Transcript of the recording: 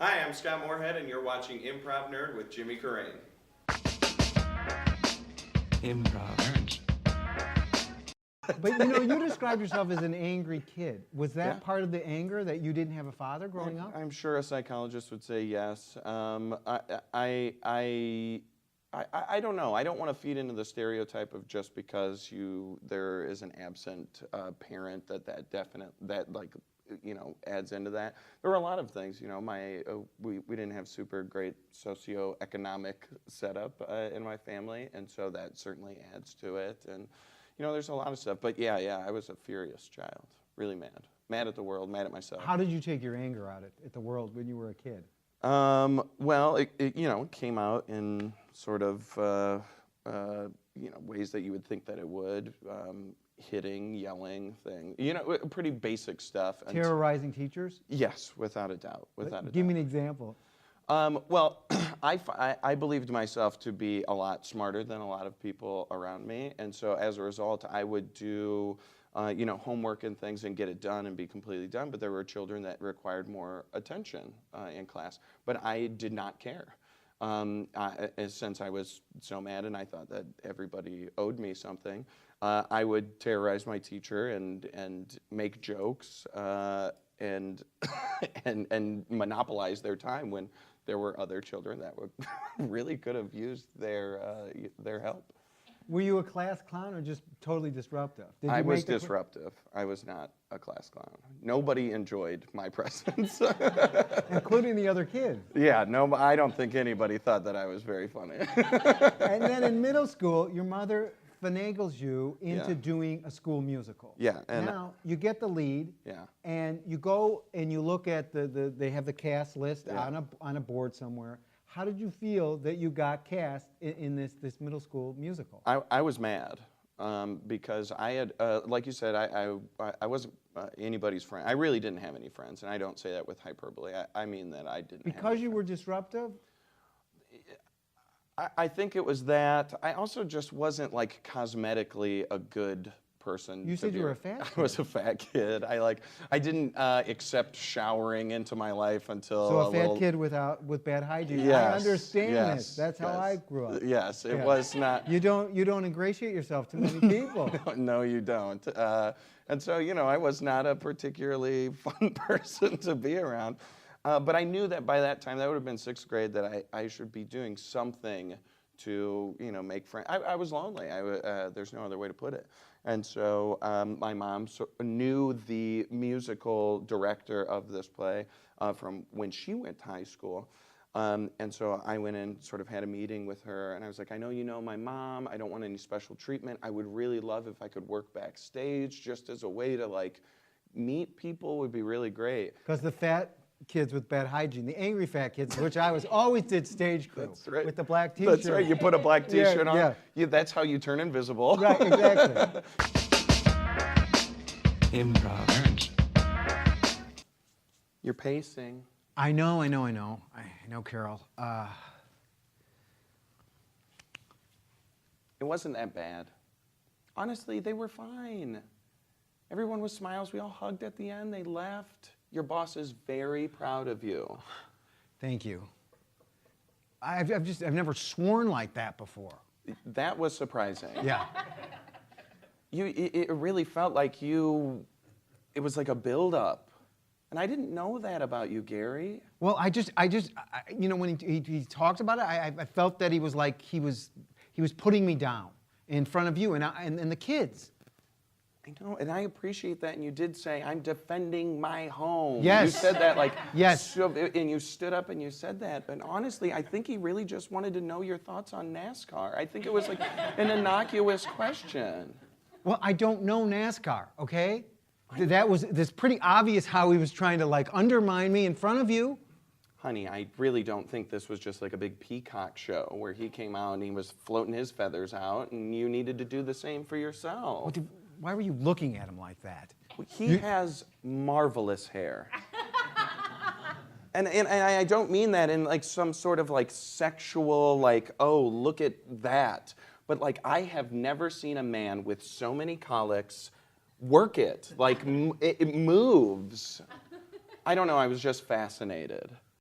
Hi, I'm Scott Morehead, and you're watching Improv Nerd with Jimmy Carrane. Improv. But you described yourself as an angry kid. Was that part of the anger that you didn't have a father growing up? I'm sure a psychologist would say yes. I don't know. I don't want to feed into the stereotype of just because there is an absent parent that adds into that. There were a lot of things. We didn't have super great socioeconomic setup in my family, and so that certainly adds to it. And there's a lot of stuff. But yeah, I was a furious child, really mad at the world, mad at myself. How did you take your anger out at the world when you were a kid? Well, it came out in sort of ways that you would think that it would. Hitting, yelling, pretty basic stuff. Terrorizing teachers? Yes, without a doubt. Give me an example. Well, I believed myself to be a lot smarter than a lot of people around me, and so as a result, I would do homework and things and get it done and be completely done. But there were children that required more attention in class, but I did not care. Since I was so mad and I thought that everybody owed me something, I would terrorize my teacher and make jokes and monopolize their time when there were other children that would really could have used their help. Were you a class clown or just totally disruptive? I was disruptive. I was not a class clown. Nobody enjoyed my presence. Including the other kids. Yeah, no, I don't think anybody thought that I was very funny. And then in middle school, your mother finagles you into doing a school musical. Yeah. And now, you get the lead, and you go and you look at they have the cast list on a board somewhere. How did you feel that you got cast in this middle school musical? I was mad because I had, like you said, I wasn't anybody's friend. I really didn't have any friends, and I don't say that with hyperbole. I mean that I didn't. Because you were disruptive? I think it was that. I also just wasn't like cosmetically a good person. You said you were a fat kid. I was a fat kid. I didn't accept showering into my life until so a fat kid with bad hygiene. Yes, I understand this. That's how I grew up. Yes, it was not. You don't ingratiate yourself to many people. No, you don't. And so I was not a particularly fun person to be around. But I knew that by that time, that would have been 6th grade, that I should be doing something to make friends. I was lonely. There's no other way to put it. And so my mom knew the musical director of this play from when she went to high school. And so I went and sort of had a meeting with her, and I was like, I know you know my mom. I don't want any special treatment. I would really love if I could work backstage just as a way to meet people would be really great. Because the fat kids with bad hygiene, the angry fat kids, which I always did stage crew. That's right. With the black t-shirt. That's right. You put a black t-shirt on. Yeah. That's how you turn invisible. Right, exactly. Improv. You're pacing. I know, Carol. It wasn't that bad. Honestly, they were fine. Everyone was smiles. We all hugged at the end. They left. Your boss is very proud of you. Thank you. I've never sworn like that before. That was surprising. Yeah. It really felt like it was like a build-up. And I didn't know that about you, Gary. Well, when he talks about it, I felt that he was like, he was putting me down in front of you and the kids. I know, and I appreciate that. And you did say, I'm defending my home. Yes. You said that yes. And you stood up and you said that. But honestly, I think he really just wanted to know your thoughts on NASCAR. I think it was like an innocuous question. Well, I don't know NASCAR, okay? That's pretty obvious how he was trying to undermine me in front of you. Honey, I really don't think this was just like a big peacock show where he came out and he was floating his feathers out and you needed to do the same for yourself. Why were you looking at him like that? He has marvelous hair. And I don't mean that in some sort of sexual, oh, look at that. But I have never seen a man with so many colics work it. It moves. I don't know, I was just fascinated.